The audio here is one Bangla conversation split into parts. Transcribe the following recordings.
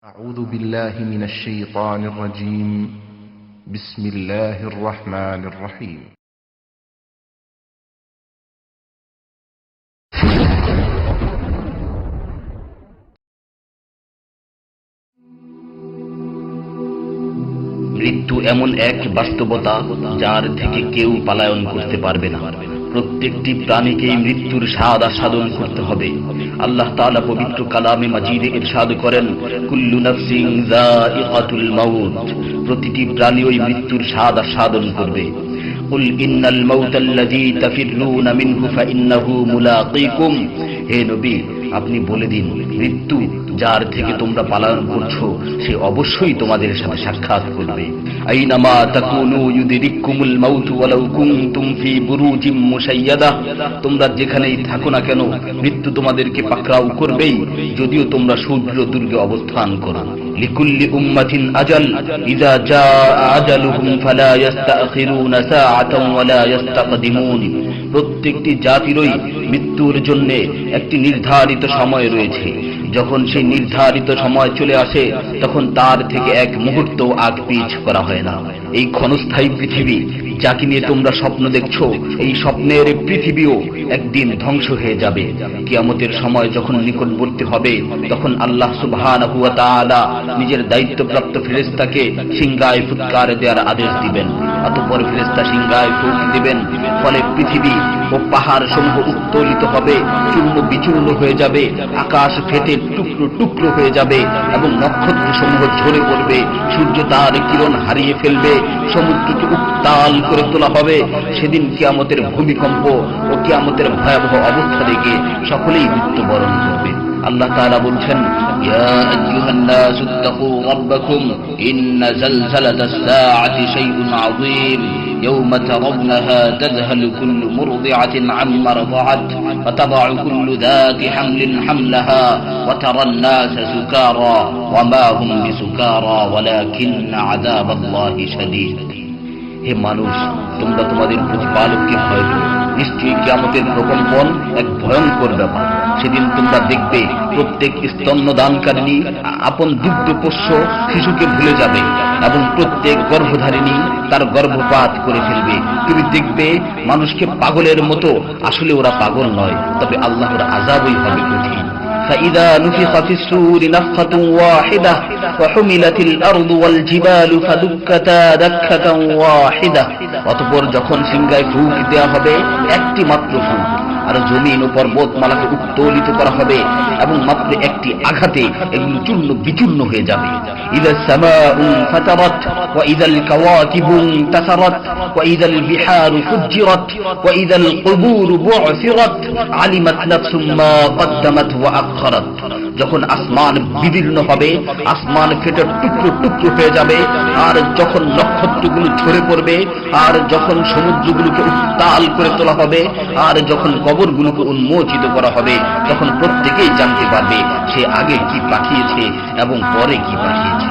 أعوذ بالله من الشيطان الرجيم بسم الله الرحمن الرحيم মৃত্যু এমন এক বাস্তবতা যার থেকে কেউ পলায়ন করতে পারবে না। প্রত্যেকটি প্রাণীকেই মৃত্যুর স্বাদ আস্বাদন করতে হবে। আল্লাহ তাআলা পবিত্র কালামে মাজিদে ইরশাদ করেন, কুল্লু নাফসিন যায়িকাতুল মাউত, প্রতিটি প্রাণী ওই মৃত্যুর স্বাদ আস্বাদন করবে। কুল ইন্নাল মাউতাল্লাযী তাফিররুনা মিনহু ফাইন্নাহু মুলাকীকুম, হে নবী আপনি বলে দিন, মৃত্যু যার থেকে তোমরা পলায়ন করছো সে অবশ্যই তোমাদের সাথে সাক্ষাৎ করবে। আইনামা তাকুনু ইউদরিকুমুল মাউতু ওয়ালাউ কুনতুম ফি বুরুজিম মুশাইয়াদা, তোমরা যেখানেই থাকো না কেন মৃত্যু তোমাদেরকে পাকড়াও করবেই, যদিও তোমরা সুদৃঢ় দুর্গে অবস্থান করো। লিকুল্লি উম্মাতিন আজাল, ইযা জাআ আজালুহুম ফালা ইস্তাখিরুনা সাআতান ওয়ালা ইস্তাকদিমুন, প্রত্যেকটি জাতিরই মৃত্যুর জন্য একটি নির্ধারিত সময় রয়েছে। যখন সেই নির্ধারিত সময় চলে আসে তখন তার থেকে এক মুহূর্ত আগ পিছ করা হয় না। এই ক্ষণস্থায়ী পৃথিবী যাকে নিয়ে তোমরা স্বপ্ন দেখছো, এই স্বপ্নের পৃথিবীও একদিন ধ্বংস হয়ে যাবে। কিয়ামতের সময় যখন নিকটবর্তী হবে তখন আল্লাহ সুবহানাহু ওয়া তাআলা নিজের দায়িত্বপ্রাপ্ত ফেরেশতাকে সিংহায় ফুৎকার দেওয়ার আদেশ দিবেন। অতঃপর ফেরেশতা সিংহায় ফুঁক দিবেন, ফলে পৃথিবী ও পাহাড় সমূহ উত্তোলিত হবে, চূর্ণ বিচূর্ণ হয়ে যাবে, আকাশ ফেটে টুকরো টুকরো হয়ে যাবে এবং নক্ষত্র সমূহ ঝরে পড়বে, সূর্য তার কিরণ হারিয়ে ফেলবে, সমুদ্রকে উত্তাল করে তোলা হবে। সেদিন কিয়ামতের ভূমিকম্প ও কিয়ামতের ভয়াবহ অবস্থা দেখে সকলেই মৃত্যুবরণ করবে। আল্লাহ তাআলা বলছেন, ইয়া আইয়ুহান নাসু তাকু রাব্বাকুম ইন্না জালজালাতাস সাআতি শাইউন আযীম ইয়াওমা তারাউনাহা তাযহালু কুল্লু মুরদি'াতিন আম্মা রাদা'at ওয়া তাদ'উ কুল্লু যাতি হামলিন হামলাহা ওয়া তারান নাসা সুকারা ওয়া মা হুম বিসুকারা ওয়ালাকিন্না আযাবাল্লাহি শাদীদ। হে মানুষ, তোমরা তোমাদের প্রতিপালককে ভয় করো, নিশ্চয়ই কিয়ামতের প্রকম্পন এক ভয়ঙ্কর ব্যাপার। সেদিন তোমরা দেখবে প্রত্যেক স্তন্যদানকারিণী আপন দুগ্ধপোষ্য শিশুকে ভুলে যাবে এবং প্রত্যেক গর্ভধারিণী তার গর্ভপাত করে ফেলবে। তুমি দেখবে মানুষকে পাগলের মতো, আসলে ওরা পাগল নয়, তবে আল্লাহর আযাবই হবে কঠিন। فإذا نفخ في الصور نفخة واحدة وحملت الأرض والجبال فدكتا دكة واحدة, অতঃপর যখন সিংহায় ফুঁক দেওয়া হবে একটি মাত্র ফুঁক, আর জমিন ও পর্বতমালাকে উত্তোলিত করা হবে এবং মাত্র একটি আঘাতে এগুলো চূর্ণ বিচূর্ণ হয়ে যাবে। ইযা সামাউ ফাতারাত ওয়া ইযাল কাওয়াকিবু ইনতাসারাত ওয়া ইযাল বিহারু ফুজ্জিরাত ওয়া ইযাল কুবুরু বু'সিরাত আলিমাত নাফসুম মা কদ্দামাত ওয়া আখখারাত, যখন আসমান বিদীর্ণ হবে, আসমান ফেটে টুকরো টুকরো হয়ে যাবে, আর যখন নক্ষত্রগুলো ঝরে পড়বে, আর যখন সমুদ্রগুলোকে উত্তাল করে তোলা হবে, আর যখন কবরগুলোকে উন্মোচিত করা হবে, তখন প্রত্যেকেই জানতে পারবে সে আগে কি পাঠিয়েছে এবং পরে কি পাঠিয়েছে।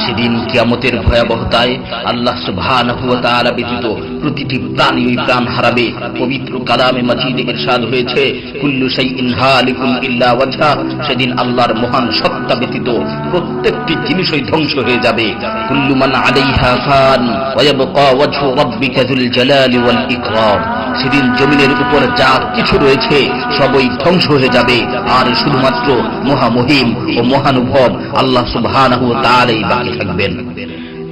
সেদিন কিয়ামতের ভয়াবহতায় আল্লাহ সুবহানাহু ওয়া তাআলা ব্যতীত প্রতিটি প্রাণী প্রাণ হারাবে। পবিত্র কালামে মাজিদে ইরশাদ হয়েছে, কুল্লু শাইইন হালিকুন ইল্লা ওয়াজহা, সেদিন আল্লাহর মহান সত্তা ব্যতীত প্রত্যেকটি জিনিসই ধ্বংস হয়ে যাবে। কুল্লু মান আলাইহা ফান ওয়া ইয়াবকা ওয়াজহু রাব্বিকা যুল জালালি ওয়াল ইকরাম, সেদিন জমিনের উপর যা কিছু রয়েছে সবই ধ্বংস হয়ে যাবে, আর শুধুমাত্র মহামহিম ও মহানুভব আল্লাহ সুবহানাহু ওয়া তাআলাই বাকি থাকবেন।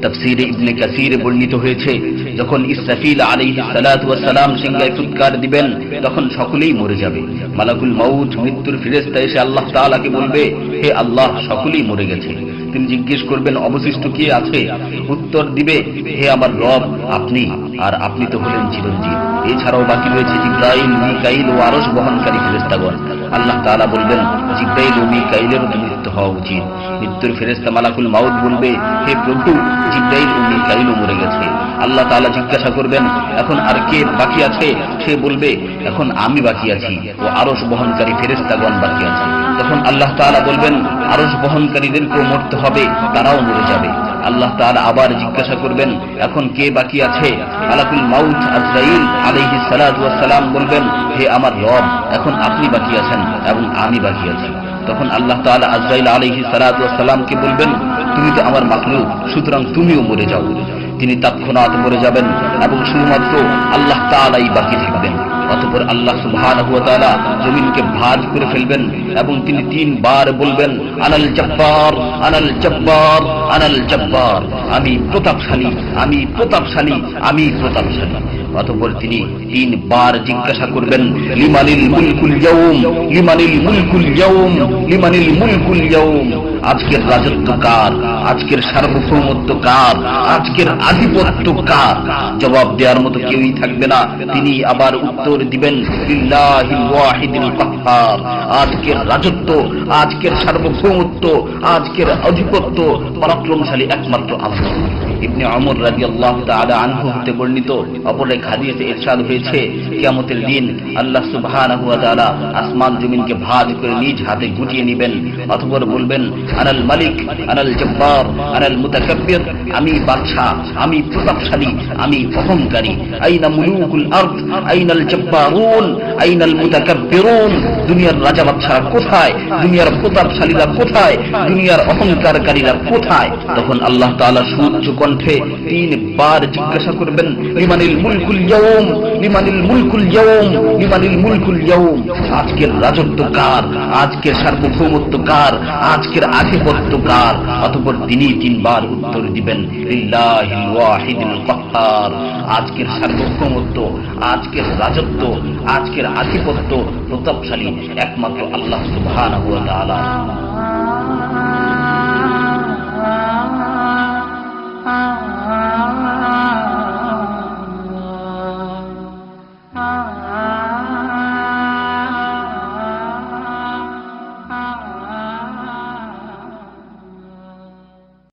তাফসীরে ইবনে কাসীরে বর্ণিত হয়েছে, যখন ইসরাফিল আলাইহিস সালাতু ওয়াস সালাম সিংহায় ফুৎকার দিবেন তখন সকলেই মরে যাবে। মালাকুল মাউত মৃত্যুর ফেরেশতা এসে আল্লাহ তাআলাকে বলবে, হে আল্লাহ, সকলেই মরে গেছে। তিনি জিজ্ঞেস করবেন, অবশিষ্ট কে আছে? উত্তর দিবে, হে আমার রব, আপনি, আর আপনি তো হলেন চিরঞ্জীব। এছাড়াও বাকি রয়েছে জিবরাইল, মিকাইল ও আরশ বহনকারী ফেরেশতাগণ। আল্লাহ তাআলা বলবেন, জিবরাইল ও মিকাইলেরও মৃত্যু হওয়া উচিত। মৃত্যুর ফেরেশতা মালাকুল মাউত বলবে, হে প্রভু, জিবরাইল ও মিকাইলও মরে গেছে। আল্লাহ তাআলা জিজ্ঞাসা করবেন, এখন আর কে বাকি আছে? সে বলবে, এখন আমি বাকি আছি ও আরশ বহনকারী ফেরেশতাগণ বাকি আছে। তখন আল্লাহ তাআলা বলবেন, আরশ বহনকারীদেরকেও মরতে হবে, তারাও মরে যাবে। আল্লাহ তাআলা আবার জিজ্ঞাসা করবেন, এখন কে বাকি আছে? মালাকুল মাউত আজরাইল আলাইহিস সালাতু ওয়াস সালাম বলবেন, হে আমার রব, এখন আপনি বাকি আছেন এবং আমি বাকি আছি। তখন আল্লাহ তাআলা আজরাইল আলাইহিস সালাতু ওয়াস সালামকে বলবেন, তুমি তো আমার মাখলুক, সুতরাং তুমিও মরে যাও। তিনি তৎক্ষণাৎ মরে যাবেন এবং শুধুমাত্র আল্লাহ তাআলাই বাকি থাকবেন। অতঃপর আল্লাহ সুবহানাহু ওয়া তাআলা জমিনকে ভাঁজ করে ফেলবেন এবং তিনি 3 বার বলবেন, আনাল জব্বার, আনাল জব্বার, আনাল জব্বার, আমি প্রতাপশালী, আমি প্রতাপশালী, আমি প্রতাপশালী। অতঃপর তিনি 3 বার জিজ্ঞাসা করবেন, লিমানিল মুলকুল ইয়াউম, লিমানিল মুলকুল ইয়াউম, লিমানিল মুলকুল ইয়াউম, আজকের রাজত্ব কার, আজকের সার্বভৌমত্ব কার, আজকের আধিপত্য কার? জবাব দেওয়ার মতো কেউই থাকবে না। তিনি আবার উত্তর দিবেন, লিল্লাহিল ওয়াহিদিল কাহ্হার, আজকের রাজত্ব, আজকের সার্বভৌমত্ব, আজকের আধিপত্য পরাক্রমশালী একমাত্র আল্লাহ। ইবনে ওমর রাদিয়াল্লাহু তাআলা আনহু হতে বর্ণিত অপর এক হাদিসে ইরশাদ হয়েছে, কিয়ামতের দিন আল্লাহ সুবহানাহু ওয়া তাআলা আসমান জমিনকে ভাঁজ করে নিজ হাতে গুটিয়ে নেবেন। অতঃপর বলবেন, আনাল মালিক, আনাল জব্বার, আনাল মুতাকাব্বির, আমি বাদশা, আমি প্রতাপশালী, আমি অহংকারী। আইনা মুলুকুল আরদ, আইনাল জব্বারুন, আইনাল মুতাকাব্বিরুন, দুনিয়ার রাজা বাদশারা কোথায়, দুনিয়ার প্রতাপশালীরা কোথায়, দুনিয়ার অহংকারকারীরা কোথায়? তখন আল্লাহ তাআলা সুউচ্চ কণ্ঠে 3 বার জিজ্ঞাসা করবেন, লিমানিল মুলকুল ইয়াউম, লিমানিল মুলকুল ইয়াউম, লিমানিল মুলকুল ইয়াউম, আজকের রাজত্ব কার, আজকের সার্বভৌমত্ব কার, আজকের আধিপত্য কার? অতঃপর তিনি 3 বার উত্তর দিবেন, লিল্লাহিল ওয়াহিদিল কাহ্হার, আজকের সার্বভৌমত্ব, আজকের রাজত্ব, আজকের আধিপত্য প্রতাপশালী একমাত্র আল্লাহ সুবহানাহু ওয়া তাআলা।